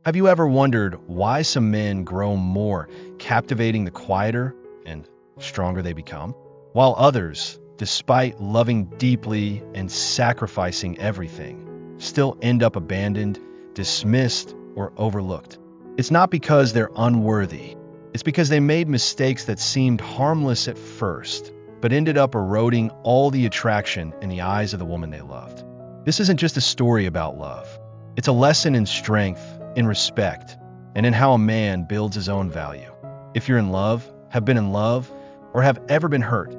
Have you ever wondered why some men grow more captivating the quieter and stronger they become, while others, despite loving deeply and sacrificing everything, still end up abandoned, dismissed, or overlooked? It's not because they're unworthy. It's because they made mistakes that seemed harmless at first, but ended up eroding all the attraction in the eyes of the woman they loved. This isn't just a story about love. It's a lesson in strength, in respect, and in how a man builds his own value. If you're in love, have been in love, or have ever been hurt,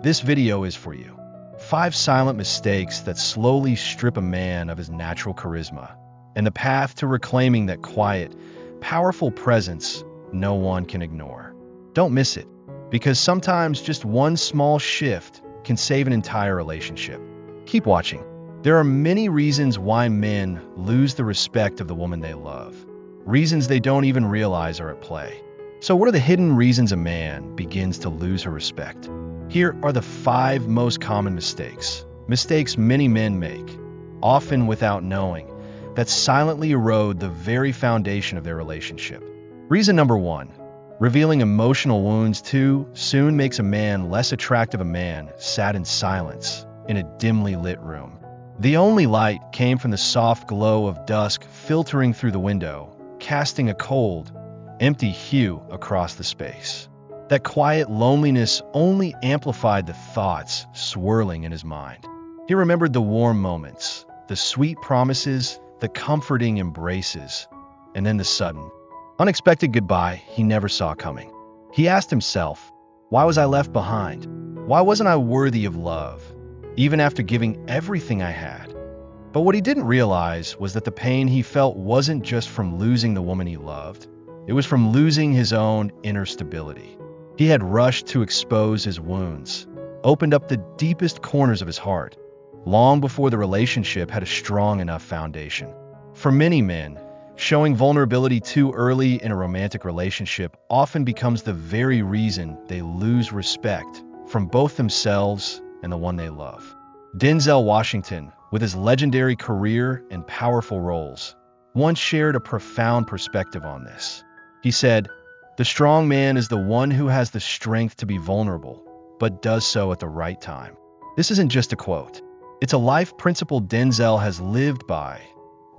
this video is for you. 5 silent mistakes that slowly strip a man of his natural charisma, and the path to reclaiming that quiet, powerful presence no one can ignore. Don't miss it, because sometimes just one small shift can save an entire relationship. Keep watching. There are many reasons why men lose the respect of the woman they love. Reasons they don't even realize are at play. So what are the hidden reasons a man begins to lose her respect? Here are the 5 most common mistakes. Mistakes many men make, often without knowing, that silently erode the very foundation of their relationship. Reason number 1. Revealing emotional wounds too soon makes a man less attractive. A man sat in silence in a dimly lit room. The only light came from the soft glow of dusk filtering through the window, casting a cold, empty hue across the space. That quiet loneliness only amplified the thoughts swirling in his mind. He remembered the warm moments, the sweet promises, the comforting embraces, and then the sudden, unexpected goodbye he never saw coming. He asked himself, why was I left behind? Why wasn't I worthy of love, even after giving everything I had? But what he didn't realize was that the pain he felt wasn't just from losing the woman he loved. It was from losing his own inner stability. He had rushed to expose his wounds, opened up the deepest corners of his heart, long before the relationship had a strong enough foundation. For many men, showing vulnerability too early in a romantic relationship often becomes the very reason they lose respect from both themselves and the one they love. Denzel Washington, with his legendary career and powerful roles, once shared a profound perspective on this. He said, "The strong man is the one who has the strength to be vulnerable, but does so at the right time." This isn't just a quote. It's a life principle Denzel has lived by,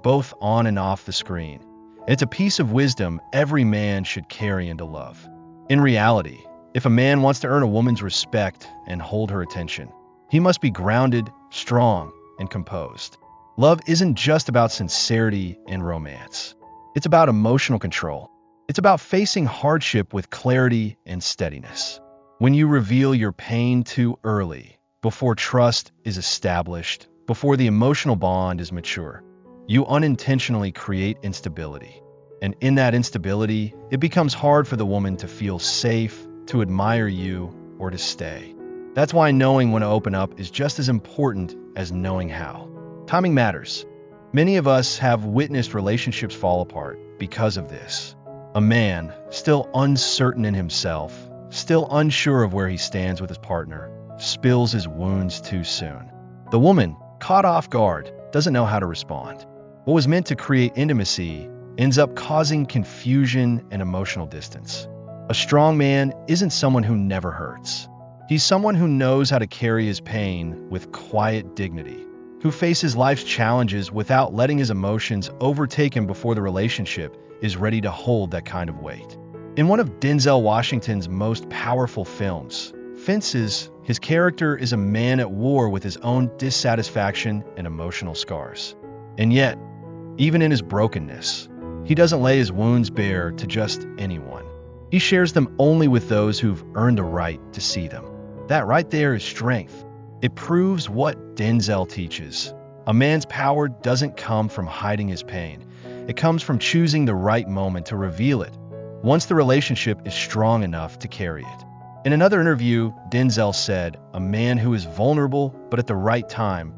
both on and off the screen. It's a piece of wisdom every man should carry into love. In reality, if a man wants to earn a woman's respect and hold her attention, he must be grounded, strong, and composed. Love isn't just about sincerity and romance. It's about emotional control. It's about facing hardship with clarity and steadiness. When you reveal your pain too early, before trust is established, before the emotional bond is mature, you unintentionally create instability. And in that instability, it becomes hard for the woman to feel safe, to admire you, or to stay. That's why knowing when to open up is just as important as knowing how. Timing matters. Many of us have witnessed relationships fall apart because of this. A man, still uncertain in himself, still unsure of where he stands with his partner, spills his wounds too soon. The woman, caught off guard, doesn't know how to respond. What was meant to create intimacy ends up causing confusion and emotional distance. A strong man isn't someone who never hurts. He's someone who knows how to carry his pain with quiet dignity, who faces life's challenges without letting his emotions overtake him before the relationship is ready to hold that kind of weight. In one of Denzel Washington's most powerful films, Fences, his character is a man at war with his own dissatisfaction and emotional scars. And yet, even in his brokenness, he doesn't lay his wounds bare to just anyone. He shares them only with those who've earned a right to see them. That right there is strength. It proves what Denzel teaches. A man's power doesn't come from hiding his pain. It comes from choosing the right moment to reveal it, once the relationship is strong enough to carry it. In another interview, Denzel said, "A man who is vulnerable, but at the right time.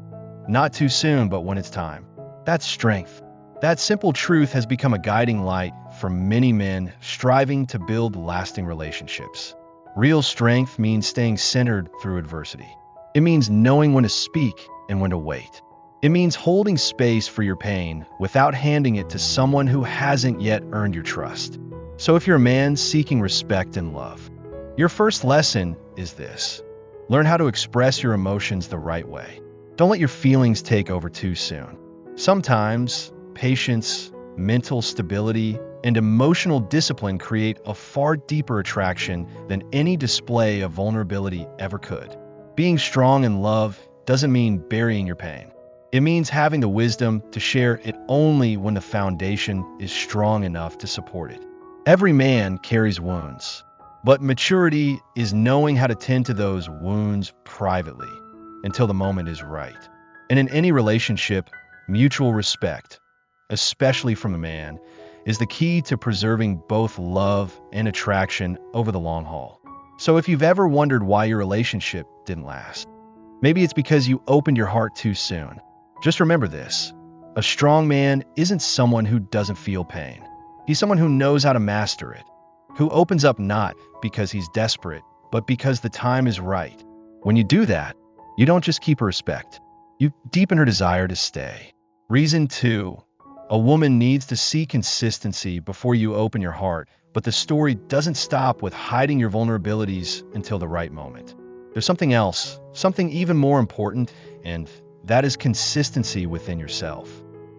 Not too soon, but when it's time." That's strength. That simple truth has become a guiding light for many men striving to build lasting relationships. Real strength means staying centered through adversity. It means knowing when to speak and when to wait. It means holding space for your pain without handing it to someone who hasn't yet earned your trust. So if you're a man seeking respect and love, your first lesson is this: learn how to express your emotions the right way. Don't let your feelings take over too soon. Sometimes patience, mental stability, and emotional discipline create a far deeper attraction than any display of vulnerability ever could. Being strong in love doesn't mean burying your pain. It means having the wisdom to share it only when the foundation is strong enough to support it. Every man carries wounds, but maturity is knowing how to tend to those wounds privately until the moment is right. And in any relationship, mutual respect, especially from a man, is the key to preserving both love and attraction over the long haul. So if you've ever wondered why your relationship didn't last, maybe it's because you opened your heart too soon. Just remember this: a strong man isn't someone who doesn't feel pain. He's someone who knows how to master it, who opens up not because he's desperate, but because the time is right. When you do that, you don't just keep her respect, you deepen her desire to stay. Reason 2. A woman needs to see consistency before you open your heart, but the story doesn't stop with hiding your vulnerabilities until the right moment. There's something else, something even more important, and that is consistency within yourself.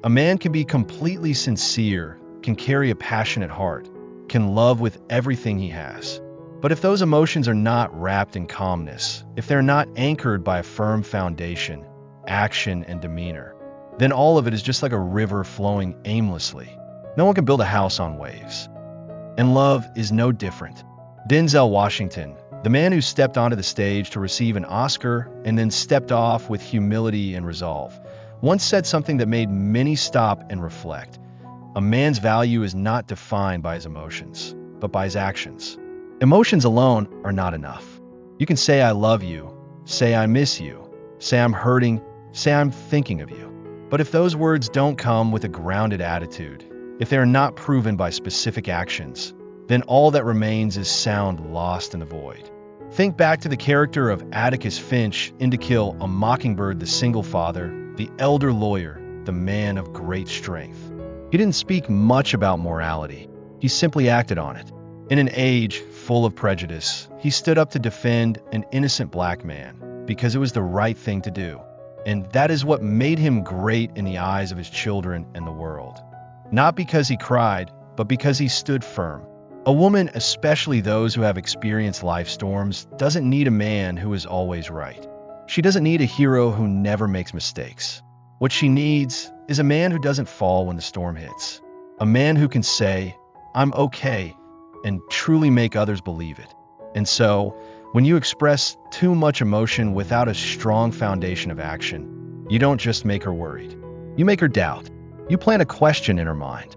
A man can be completely sincere, can carry a passionate heart, can love with everything he has. But if those emotions are not wrapped in calmness, if they're not anchored by a firm foundation, action, and demeanor, then all of it is just like a river flowing aimlessly. No one can build a house on waves. And love is no different. Denzel Washington, the man who stepped onto the stage to receive an Oscar and then stepped off with humility and resolve, once said something that made many stop and reflect. A man's value is not defined by his emotions, but by his actions. Emotions alone are not enough. You can say I love you, say I miss you, say I'm hurting, say I'm thinking of you. But if those words don't come with a grounded attitude, if they are not proven by specific actions, then all that remains is sound lost in the void. Think back to the character of Atticus Finch in To Kill a Mockingbird, the single father, the elder lawyer, the man of great strength. He didn't speak much about morality. He simply acted on it. In an age full of prejudice, he stood up to defend an innocent black man because it was the right thing to do. And that is what made him great in the eyes of his children and the world. Not because he cried, but because he stood firm. A woman, especially those who have experienced life storms, doesn't need a man who is always right. She doesn't need a hero who never makes mistakes. What she needs is a man who doesn't fall when the storm hits. A man who can say, I'm okay, and truly make others believe it. And so, when you express too much emotion without a strong foundation of action, you don't just make her worried. You make her doubt. You plant a question in her mind.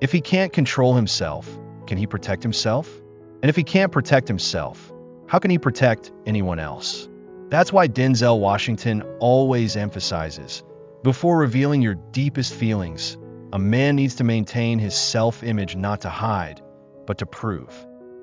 If he can't control himself, can he protect himself? And if he can't protect himself, how can he protect anyone else? That's why Denzel Washington always emphasizes, before revealing your deepest feelings, a man needs to maintain his self-image not to hide, but to prove,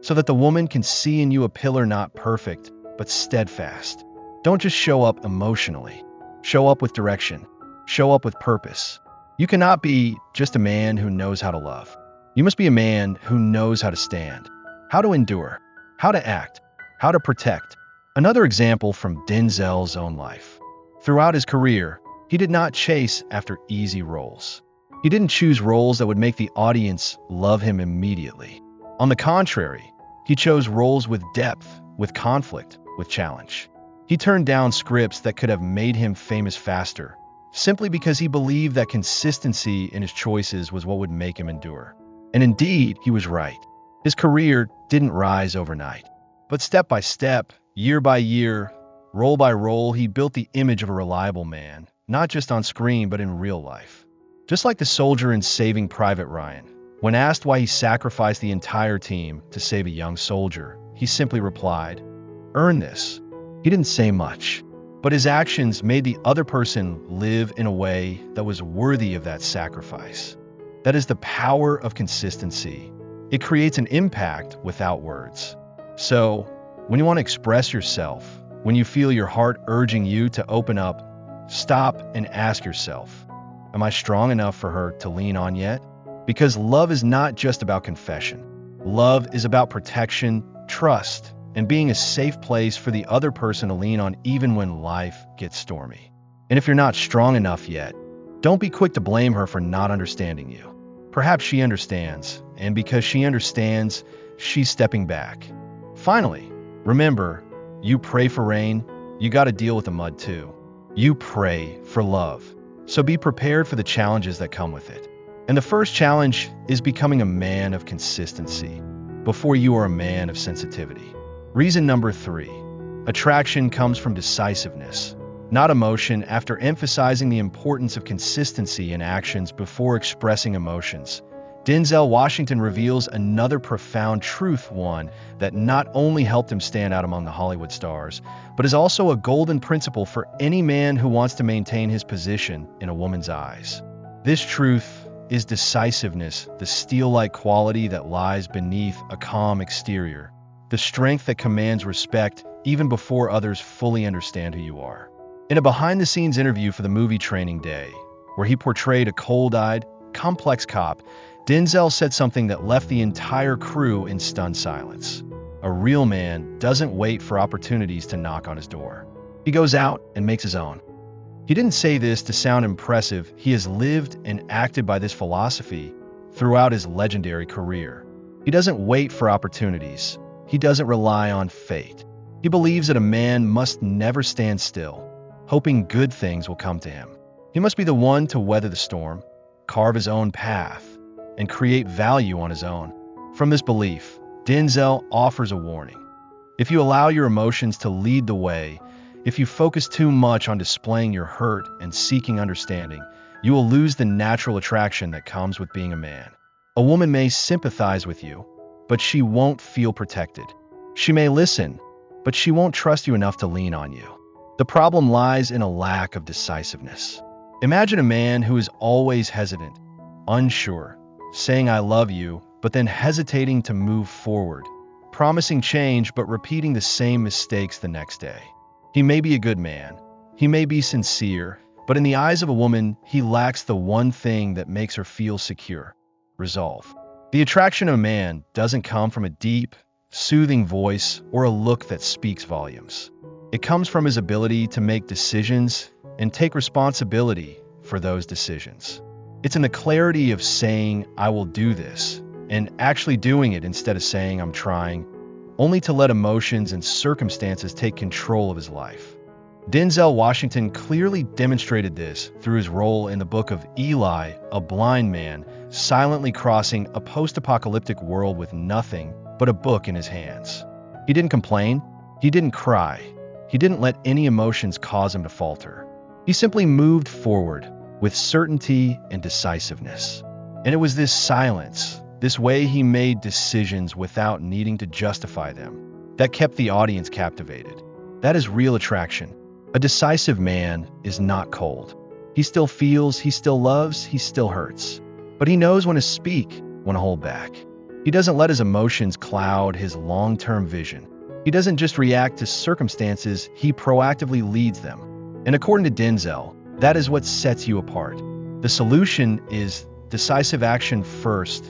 so that the woman can see in you a pillar not perfect, but steadfast. Don't just show up emotionally. Show up with direction. Show up with purpose. You cannot be just a man who knows how to love. You must be a man who knows how to stand, how to endure, how to act, how to protect. Another example from Denzel's own life. Throughout his career, he did not chase after easy roles. He didn't choose roles that would make the audience love him immediately. On the contrary, he chose roles with depth, with conflict, with challenge. He turned down scripts that could have made him famous faster, simply because he believed that consistency in his choices was what would make him endure. And indeed, he was right. His career didn't rise overnight. But step by step, year by year, role by role, he built the image of a reliable man, not just on screen, but in real life. Just like the soldier in Saving Private Ryan, when asked why he sacrificed the entire team to save a young soldier, he simply replied, "Earn this." He didn't say much, but his actions made the other person live in a way that was worthy of that sacrifice. That is the power of consistency. It creates an impact without words. So, when you want to express yourself, when you feel your heart urging you to open up, Stop and ask yourself, am I strong enough for her to lean on yet? Because love is not just about confession. Love is about protection, trust, and being a safe place for the other person to lean on even when life gets stormy. And if you're not strong enough yet, don't be quick to blame her for not understanding you. Perhaps she understands, and because she understands, she's stepping back. Finally, remember, you pray for rain, you got to deal with the mud too. You pray for love. So be prepared for the challenges that come with it. And the first challenge is becoming a man of consistency before you are a man of sensitivity. Reason number 3, attraction comes from decisiveness, not emotion. After emphasizing the importance of consistency in actions before expressing emotions, Denzel Washington reveals another profound truth, one that not only helped him stand out among the Hollywood stars, but is also a golden principle for any man who wants to maintain his position in a woman's eyes. This truth is decisiveness, the steel-like quality that lies beneath a calm exterior, the strength that commands respect even before others fully understand who you are. In a behind-the-scenes interview for the movie Training Day, where he portrayed a cold-eyed, complex cop, Denzel said something that left the entire crew in stunned silence. A real man doesn't wait for opportunities to knock on his door. He goes out and makes his own. He didn't say this to sound impressive. He has lived and acted by this philosophy throughout his legendary career. He doesn't wait for opportunities. He doesn't rely on fate. He believes that a man must never stand still, hoping good things will come to him. He must be the one to weather the storm, carve his own path, and create value on his own. From this belief, Denzel offers a warning. If you allow your emotions to lead the way, if you focus too much on displaying your hurt and seeking understanding, you will lose the natural attraction that comes with being a man. A woman may sympathize with you, but she won't feel protected. She may listen, but she won't trust you enough to lean on you. The problem lies in a lack of decisiveness. Imagine a man who is always hesitant, unsure, saying I love you, but then hesitating to move forward, promising change but repeating the same mistakes the next day. He may be a good man, he may be sincere, but in the eyes of a woman, he lacks the one thing that makes her feel secure: resolve. The attraction of a man doesn't come from a deep, soothing voice or a look that speaks volumes. It comes from his ability to make decisions and take responsibility for those decisions. It's in the clarity of saying, I will do this, and actually doing it instead of saying, I'm trying, only to let emotions and circumstances take control of his life. Denzel Washington clearly demonstrated this through his role in the book of Eli, a blind man, silently crossing a post-apocalyptic world with nothing but a book in his hands. He didn't complain, he didn't cry, he didn't let any emotions cause him to falter. He simply moved forward with certainty and decisiveness. And it was this silence, this way he made decisions without needing to justify them, that kept the audience captivated. That is real attraction. A decisive man is not cold. He still feels, he still loves, he still hurts. But he knows when to speak, when to hold back. He doesn't let his emotions cloud his long-term vision. He doesn't just react to circumstances, he proactively leads them. And according to Denzel, that is what sets you apart. The solution is decisive action first,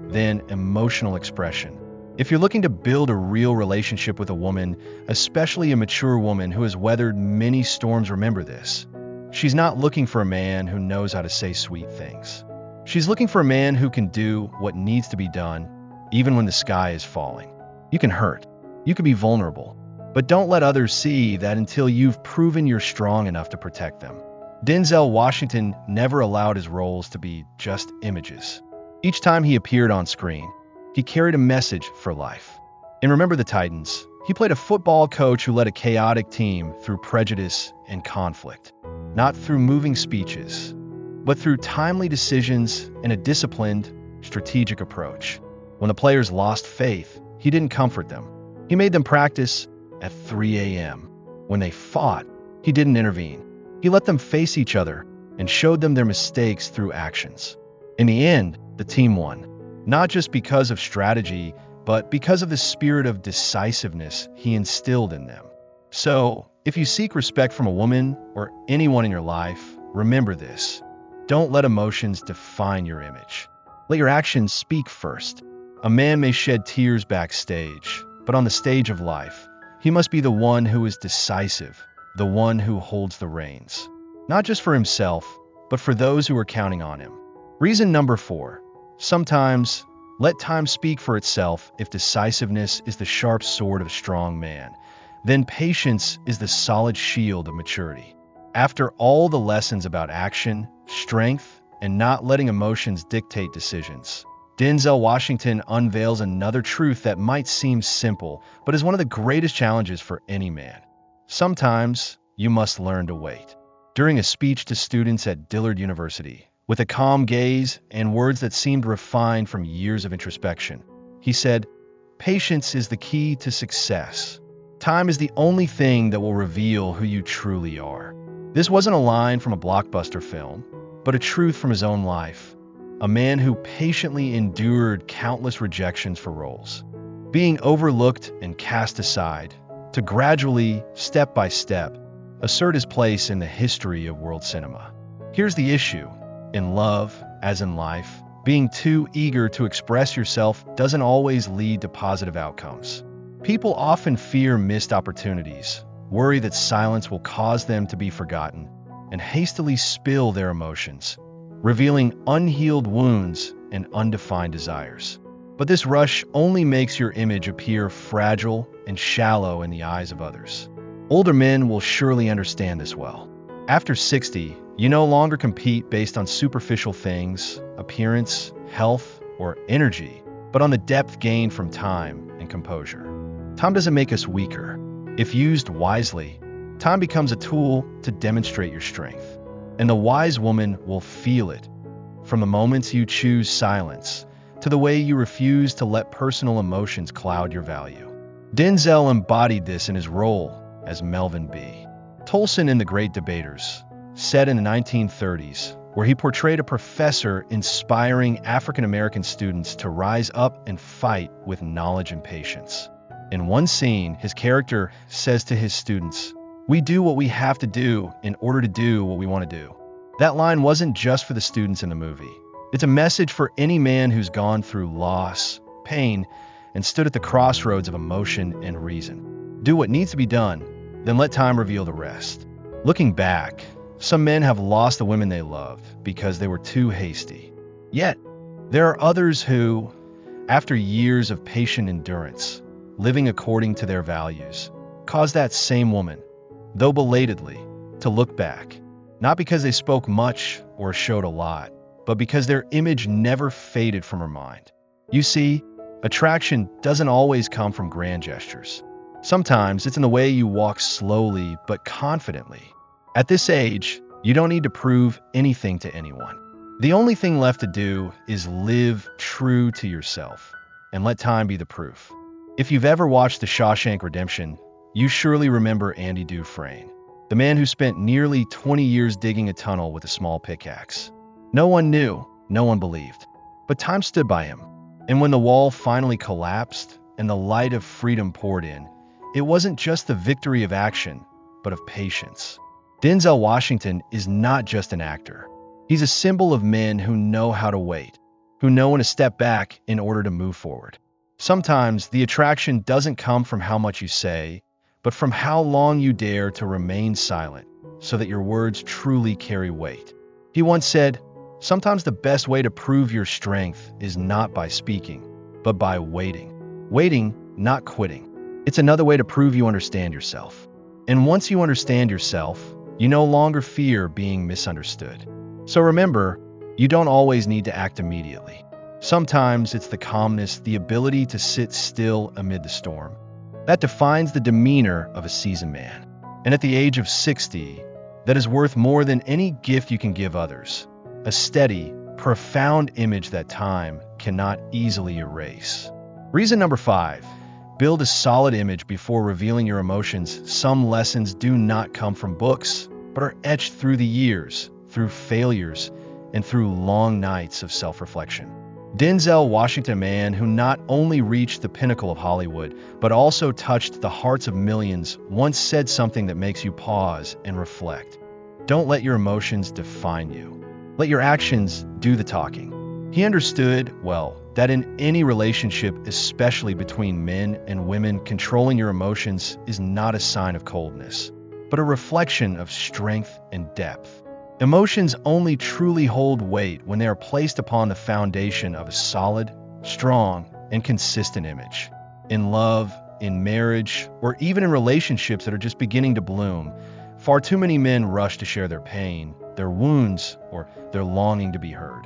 then emotional expression. If you're looking to build a real relationship with a woman, especially a mature woman who has weathered many storms, remember this. She's not looking for a man who knows how to say sweet things. She's looking for a man who can do what needs to be done, even when the sky is falling. You can hurt. You can be vulnerable. But don't let others see that until you've proven you're strong enough to protect them. Denzel Washington never allowed his roles to be just images. Each time he appeared on screen, he carried a message for life. In Remember the Titans, he played a football coach who led a chaotic team through prejudice and conflict, not through moving speeches, but through timely decisions and a disciplined, strategic approach. When the players lost faith, he didn't comfort them. He made them practice at 3 a.m. When they fought, he didn't intervene. He let them face each other and showed them their mistakes through actions. In the end, the team won, not just because of strategy, but because of the spirit of decisiveness he instilled in them. So, If you seek respect from a woman or anyone in your life, remember this. Don't let emotions define your image. Let your actions speak first. A man may shed tears backstage, but on the stage of life, he must be the one who is decisive, the one who holds the reins. Not just for himself, but for those who are counting on him. Reason number 4. Sometimes, let time speak for itself. If decisiveness is the sharp sword of a strong man, then patience is the solid shield of maturity. After all the lessons about action, strength, and not letting emotions dictate decisions, Denzel Washington unveils another truth that might seem simple, but is one of the greatest challenges for any man. Sometimes, you must learn to wait. During a speech to students at Dillard University, with a calm gaze and words that seemed refined from years of introspection, he said, "Patience is the key to success. Time is the only thing that will reveal who you truly are." This wasn't a line from a blockbuster film, but a truth from his own life. A man who patiently endured countless rejections for roles, being overlooked and cast aside, to gradually, step by step, assert his place in the history of world cinema. Here's the issue. In love, as in life, being too eager to express yourself doesn't always lead to positive outcomes. People often fear missed opportunities, worry that silence will cause them to be forgotten, and hastily spill their emotions, revealing unhealed wounds and undefined desires. But this rush only makes your image appear fragile and shallow in the eyes of others. Older men will surely understand this well. After 60, you no longer compete based on superficial things, appearance, health, or energy, but on the depth gained from time and composure. Time doesn't make us weaker. If used wisely, time becomes a tool to demonstrate your strength. And the wise woman will feel it, from the moments you choose silence to the way you refuse to let personal emotions cloud your value. Denzel embodied this in his role as Melvin B. Tolson in The Great Debaters, set in the 1930s, where he portrayed a professor inspiring African-American students to rise up and fight with knowledge and patience. In one scene, his character says to his students, "We do what we have to do in order to do what we want to do." That line wasn't just for the students in the movie. It's a message for any man who's gone through loss, pain, and stood at the crossroads of emotion and reason. Do what needs to be done, then let time reveal the rest. Looking back, some men have lost the women they loved because they were too hasty. Yet, there are others who, after years of patient endurance, living according to their values, caused that same woman, though belatedly, to look back, not because they spoke much or showed a lot, but because their image never faded from her mind. You see, attraction doesn't always come from grand gestures. Sometimes it's in the way you walk slowly but confidently. At this age, you don't need to prove anything to anyone. The only thing left to do is live true to yourself and let time be the proof. If you've ever watched The Shawshank Redemption, you surely remember Andy Dufresne, the man who spent nearly 20 years digging a tunnel with a small pickaxe. No one knew, no one believed, but time stood by him. And when the wall finally collapsed and the light of freedom poured in, it wasn't just the victory of action, but of patience. Denzel Washington is not just an actor. He's a symbol of men who know how to wait, who know when to step back in order to move forward. Sometimes the attraction doesn't come from how much you say, but from how long you dare to remain silent so that your words truly carry weight. He once said, "Sometimes the best way to prove your strength is not by speaking, but by waiting." Waiting, not quitting. It's another way to prove you understand yourself. And once you understand yourself, you no longer fear being misunderstood. So remember, you don't always need to act immediately. Sometimes it's the calmness, the ability to sit still amid the storm, that defines the demeanor of a seasoned man. And at the age of 60, that is worth more than any gift you can give others. A steady, profound image that time cannot easily erase. Reason number 5, build a solid image before revealing your emotions. Some lessons do not come from books, but are etched through the years, through failures, and through long nights of self-reflection. Denzel Washington, a man who not only reached the pinnacle of Hollywood, but also touched the hearts of millions, once said something that makes you pause and reflect. Don't let your emotions define you. Let your actions do the talking. He understood, well, that in any relationship, especially between men and women, controlling your emotions is not a sign of coldness, but a reflection of strength and depth. Emotions only truly hold weight when they are placed upon the foundation of a solid, strong, and consistent image. In love, in marriage, or even in relationships that are just beginning to bloom, far too many men rush to share their pain, their wounds, or their longing to be heard,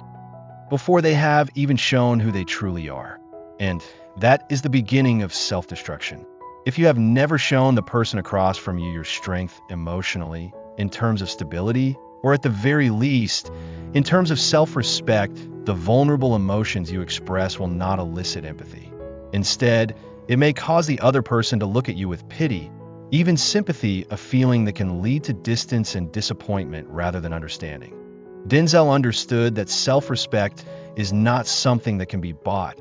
before they have even shown who they truly are. And that is the beginning of self-destruction. If you have never shown the person across from you your strength emotionally, in terms of stability, or at the very least, in terms of self-respect, the vulnerable emotions you express will not elicit empathy. Instead, it may cause the other person to look at you with pity, even sympathy, a feeling that can lead to distance and disappointment rather than understanding. Denzel understood that self-respect is not something that can be bought,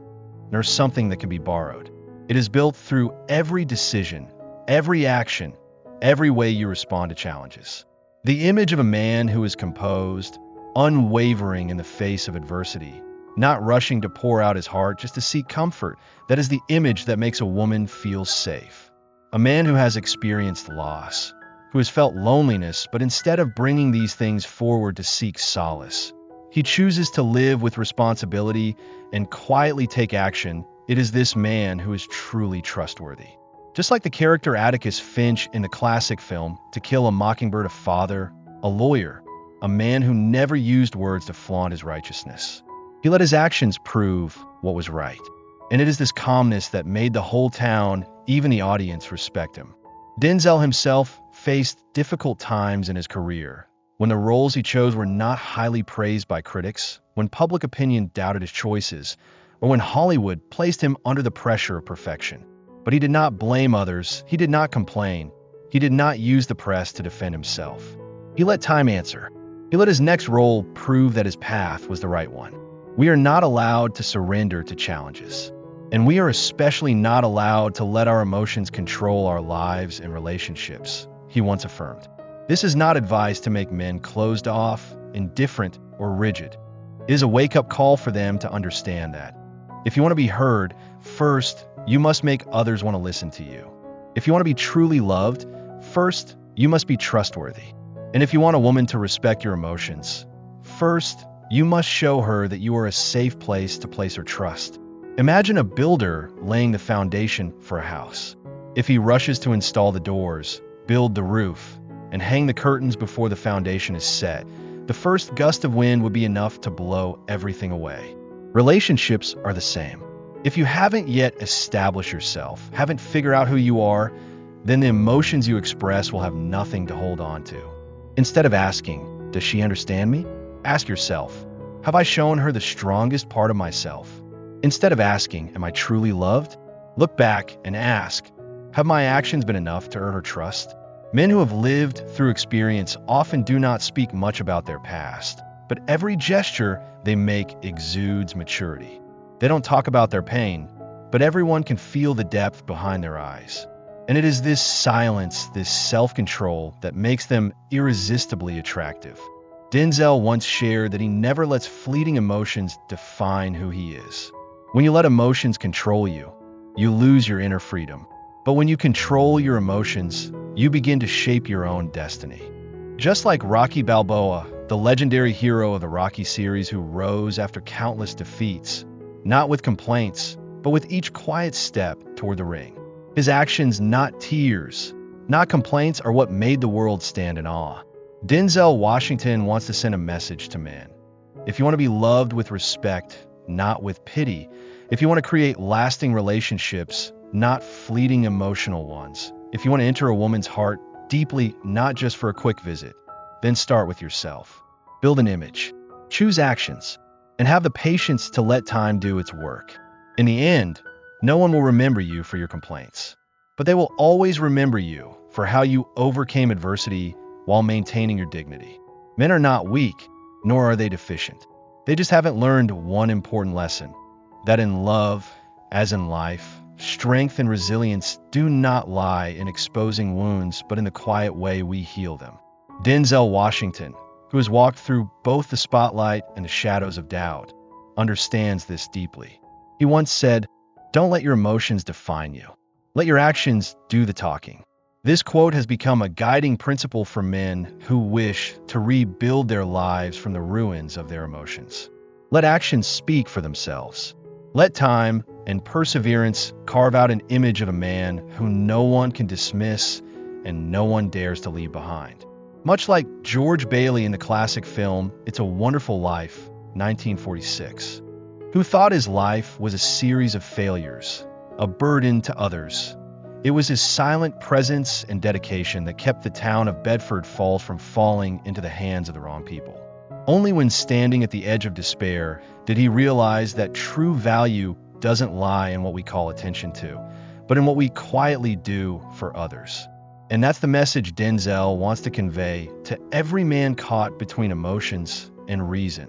nor something that can be borrowed. It is built through every decision, every action, every way you respond to challenges. The image of a man who is composed, unwavering in the face of adversity, not rushing to pour out his heart just to seek comfort, that is the image that makes a woman feel safe. A man who has experienced loss, who has felt loneliness, but instead of bringing these things forward to seek solace, he chooses to live with responsibility and quietly take action. It is this man who is truly trustworthy. Just like the character Atticus Finch in the classic film To Kill a Mockingbird, a father, a lawyer, a man who never used words to flaunt his righteousness. He let his actions prove what was right. And it is this calmness that made the whole town, even the audience, respect him. Denzel himself faced difficult times in his career, when the roles he chose were not highly praised by critics, when public opinion doubted his choices, or when Hollywood placed him under the pressure of perfection. But he did not blame others, he did not complain, he did not use the press to defend himself. He let time answer. He let his next role prove that his path was the right one. We are not allowed to surrender to challenges. And we are especially not allowed to let our emotions control our lives and relationships, he once affirmed. This is not advice to make men closed off, indifferent, or rigid. It is a wake-up call for them to understand that if you want to be heard, first, you must make others want to listen to you. If you want to be truly loved, first, you must be trustworthy. And if you want a woman to respect your emotions, first, you must show her that you are a safe place to place her trust. Imagine a builder laying the foundation for a house. If he rushes to install the doors, build the roof, and hang the curtains before the foundation is set, the first gust of wind would be enough to blow everything away. Relationships are the same. If you haven't yet established yourself, haven't figured out who you are, then the emotions you express will have nothing to hold on to. Instead of asking, does she understand me? Ask yourself, have I shown her the strongest part of myself? Instead of asking, am I truly loved? Look back and ask, have my actions been enough to earn her trust? Men who have lived through experience often do not speak much about their past, but every gesture they make exudes maturity. They don't talk about their pain, but everyone can feel the depth behind their eyes. And it is this silence, this self-control, that makes them irresistibly attractive. Denzel once shared that he never lets fleeting emotions define who he is. When you let emotions control you, you lose your inner freedom. But when you control your emotions, you begin to shape your own destiny. Just like Rocky Balboa, the legendary hero of the Rocky series who rose after countless defeats, not with complaints, but with each quiet step toward the ring. His actions, not tears, not complaints, are what made the world stand in awe. Denzel Washington wants to send a message to men. If you want to be loved with respect, not with pity, if you want to create lasting relationships, not fleeting emotional ones, if you want to enter a woman's heart deeply, not just for a quick visit, then start with yourself. Build an image, choose actions, and have the patience to let time do its work. In the end, no one will remember you for your complaints, but they will always remember you for how you overcame adversity while maintaining your dignity. Men are not weak, nor are they deficient. They just haven't learned one important lesson: that in love, as in life, strength and resilience do not lie in exposing wounds, but in the quiet way we heal them. Denzel Washington, who has walked through both the spotlight and the shadows of doubt, understands this deeply. He once said, "Don't let your emotions define you. Let your actions do the talking." This quote has become a guiding principle for men who wish to rebuild their lives from the ruins of their emotions. Let actions speak for themselves. Let time and perseverance carve out an image of a man who no one can dismiss and no one dares to leave behind. Much like George Bailey in the classic film It's a Wonderful Life, 1946, who thought his life was a series of failures, a burden to others. It was his silent presence and dedication that kept the town of Bedford Falls from falling into the hands of the wrong people. Only when standing at the edge of despair did he realize that true value doesn't lie in what we call attention to, but in what we quietly do for others. And that's the message Denzel wants to convey to every man caught between emotions and reason.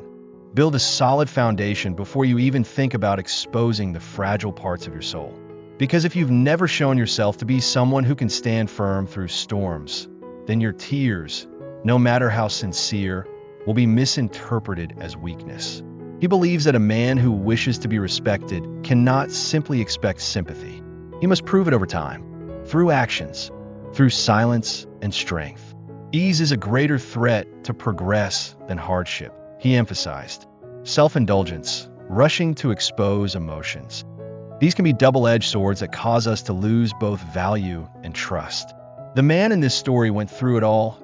Build a solid foundation before you even think about exposing the fragile parts of your soul. Because if you've never shown yourself to be someone who can stand firm through storms, then your tears, no matter how sincere, will be misinterpreted as weakness. He believes that a man who wishes to be respected cannot simply expect sympathy. He must prove it over time, through actions, through silence and strength. Ease is a greater threat to progress than hardship, he emphasized. Self-indulgence, rushing to expose emotions. These can be double-edged swords that cause us to lose both value and trust. The man in this story went through it all: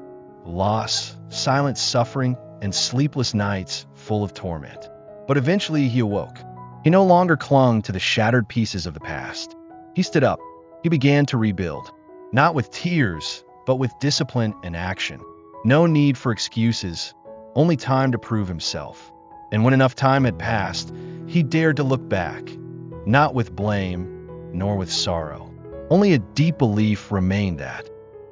loss, silent suffering, and sleepless nights full of torment. But eventually he awoke. He no longer clung to the shattered pieces of the past. He stood up. He began to rebuild, not with tears, but with discipline and action. No need for excuses, only time to prove himself. And when enough time had passed, he dared to look back, not with blame, nor with sorrow. Only a deep belief remained that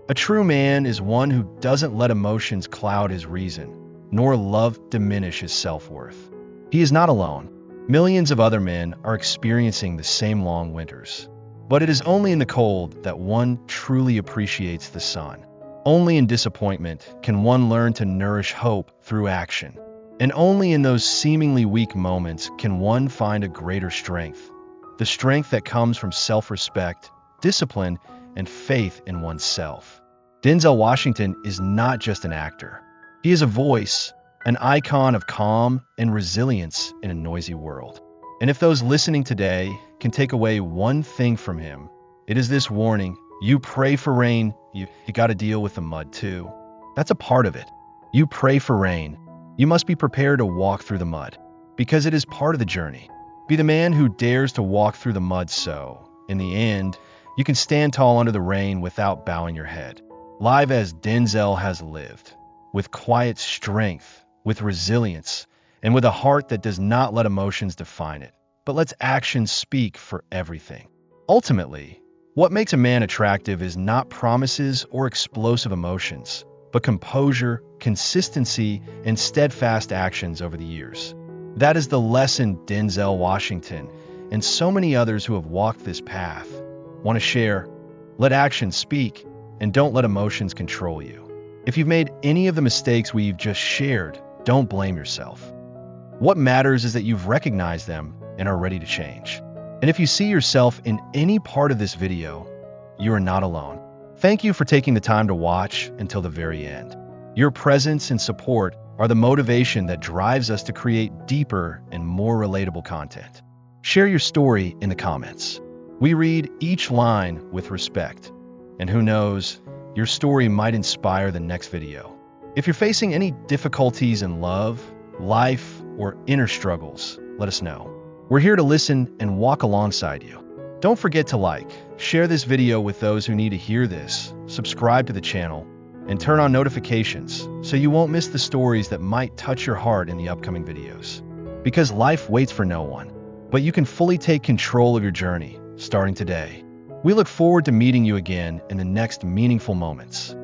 a true man is one who doesn't let emotions cloud his reason, nor love diminish his self-worth. He is not alone. Millions of other men are experiencing the same long winters. But it is only in the cold that one truly appreciates the sun. Only in disappointment can one learn to nourish hope through action. And only in those seemingly weak moments can one find a greater strength. The strength that comes from self-respect, discipline, and faith in oneself. Denzel Washington is not just an actor. He is a voice, an icon of calm and resilience in a noisy world. And if those listening today can take away one thing from him, it is this warning: you pray for rain, you got to deal with the mud too. That's a part of it. You pray for rain. You must be prepared to walk through the mud, because it is part of the journey. Be the man who dares to walk through the mud so, in the end, you can stand tall under the rain without bowing your head. Live as Denzel has lived, with quiet strength, with resilience, and with a heart that does not let emotions define it, but lets actions speak for everything. Ultimately, what makes a man attractive is not promises or explosive emotions, but composure, consistency, and steadfast actions over the years. That is the lesson Denzel Washington and so many others who have walked this path want to share. Let actions speak, and don't let emotions control you. If you've made any of the mistakes we've just shared, don't blame yourself. What matters is that you've recognized them and are ready to change. And if you see yourself in any part of this video, you are not alone. Thank you for taking the time to watch until the very end. Your presence and support are the motivation that drives us to create deeper and more relatable content. Share your story in the comments. We read each line with respect. And who knows, your story might inspire the next video. If you're facing any difficulties in love, life, or inner struggles, let us know. We're here to listen and walk alongside you. Don't forget to like, share this video with those who need to hear this, subscribe to the channel, and turn on notifications so you won't miss the stories that might touch your heart in the upcoming videos. Because life waits for no one, but you can fully take control of your journey starting today. We look forward to meeting you again in the next meaningful moments.